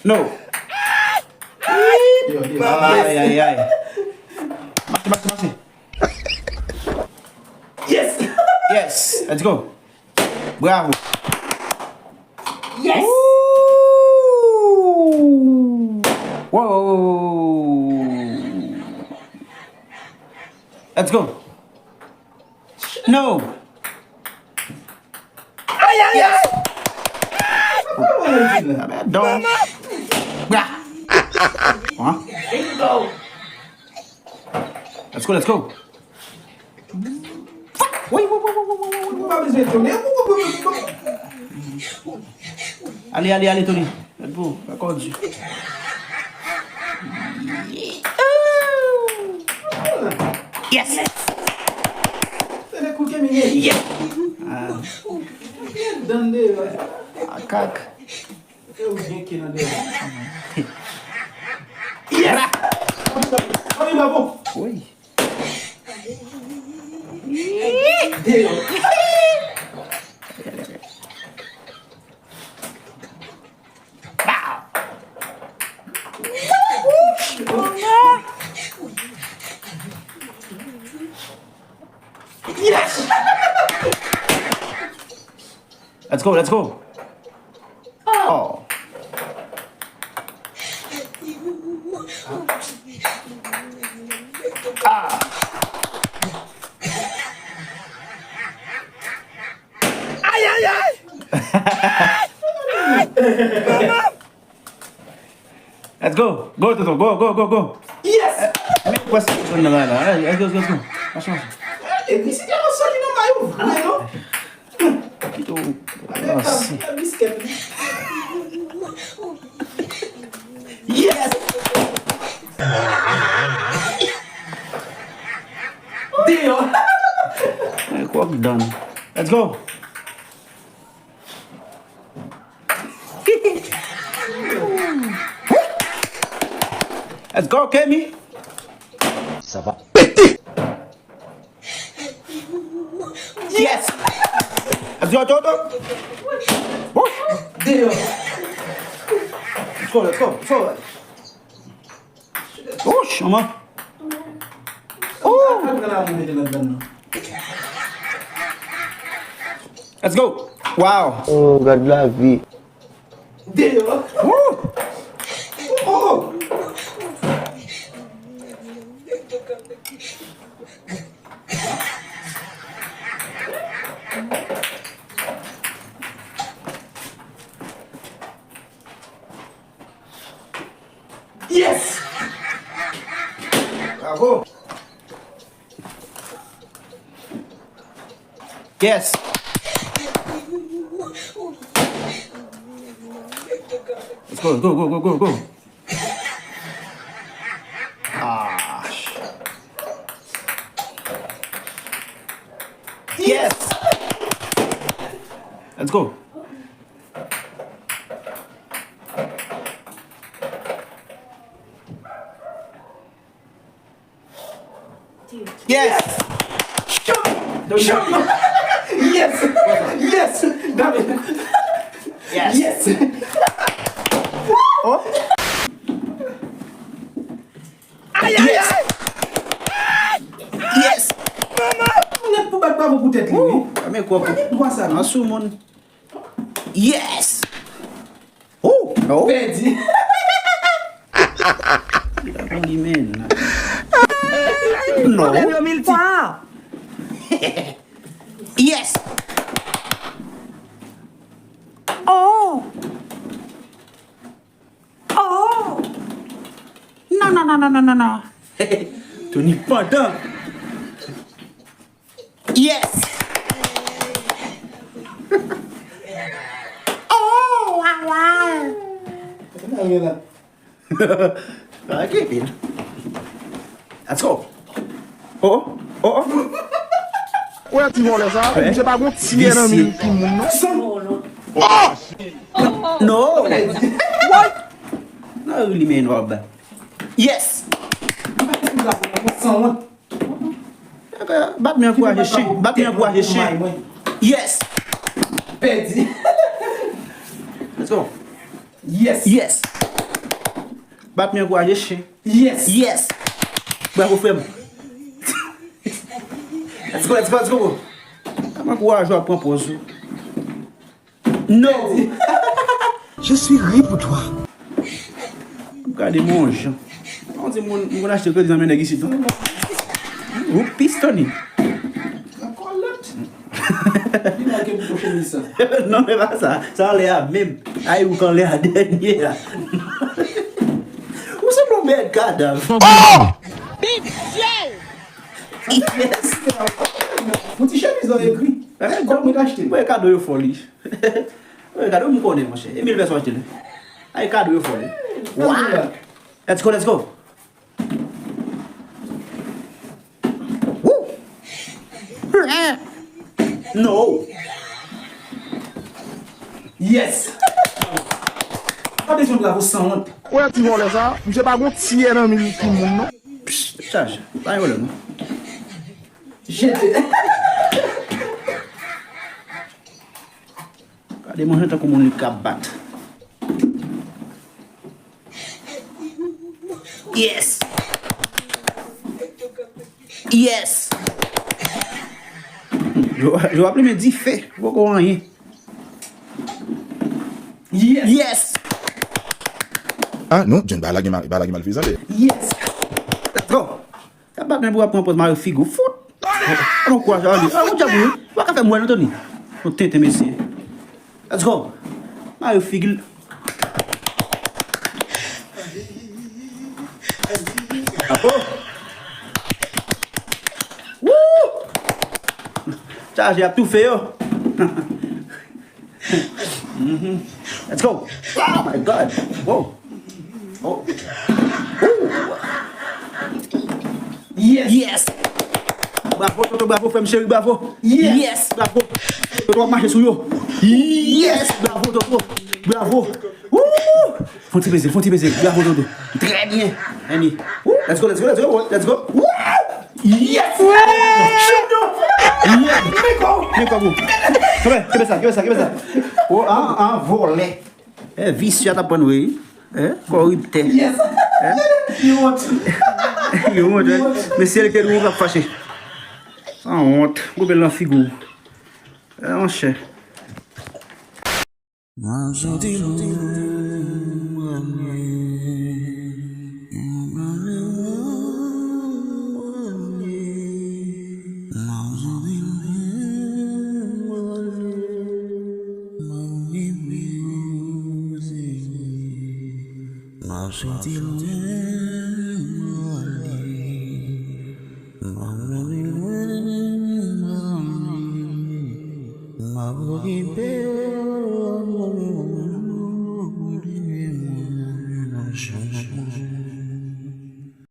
No. Ay. Masih. Yes. Let's go. Bravo. Yes. Whoa. Let's go. No. Yes. Don't. Huh? Let's go. Wait. Ali, Tony. Let's go. I called you. Yes. Yes. Kak. Yes. Oi. Yes. Let's go. Oh. Ay. Let's go. Go, Toto. Go. Yes. Let's go. Masuk. Esse dia não sou de não mais, não. Itu. Nossa. Yes. Deal. Work done. Let's go. Let's go, Kemy. Ça va. Yes. Let's go, Toto. Deal. Let's go. Oh, Shama. Oh. Let's go. Wow. Oh, regarde la vie. Deal. Woo. Oh. Yes. Bravo. Yes. Let's go. Ah. Yes. Let's go. Yes. Show me. Yes. David. Yes. Oh. Ay. Yes. Mulher por baixo para botar ali. Kami ko Masa na. asumon. Yes. Oh, no. Pede. Only men. No. Yes. Oh. No. Tony Padang. Yes. Oh, wow. Okay. Let's go. Oh. Ouais, tu vois ça? Je sais pas comment tirer dans le monde. No. What? No, really mean Rob. Yes. Bat me un coup à Jésus. Yes. Pede. Let's go. Yes. Yes. Bat me encourager chien. Yes. Yes. Bravo frère. Let's go. Comment courage à prendre pause. Non. Je suis ri pour toi. Regardez mon Jean. On dit mon acheter que des amis ici. Ou pistonné. Non mais pas ça. Ça a l'air même. Aïe ou quand l'air dernier là. Où c'est mon bel cadavre? Oh! Yes. Mon t-shirt ils ont écrit. Comment me l'acheter? Ouais, cadeau de folie. Ouais, cadeau me connaît mon cher. Emile va sortir. Aïe cadeau de folie. Wow. Let's go. Woo. No. Yes. Pas besoin de la vous sans honte. Ouais, tu vois ça? Je sais pas qu'on tire dans le tout le monde, non? Charge. Pas voilà non. J'étais. Regardez mon gente comme on le cabat. Yes. Yes. Je vais appeler mes 10 faits. Je vais rien. Yes. Yes. Ah non, je ne vais pas mal faire ça. Yes. Let's go. Ça bat même pour apprendre pour Mario Figo. Foot. On quoi ça dit. Ah, on diable. Va faire moi Anthony. On tente monsieur. Let's go. Mario Figo. Apo. Woo! Ça j'ai tout fait yo. Let's go. Oh my god. Whoa. Oh. Yes. Bravo, frère chéri, bravo. Yes. Bravo. Tu dois marcher sur yo. Yes, bravo, Toto. Bravo. Wouh. Faut t'y baiser. Bravo, Toto. Très bien. Annie. Let's go. Wouh. Yes. Viens quoi vous. Comment ça. Oh, un volet. Vicieux à ta bonne oui. Corrupte. Yes. You want? Yo, mais c'est lequel vous va fâcher. Sans honte. Vous belle la figure. On cherche.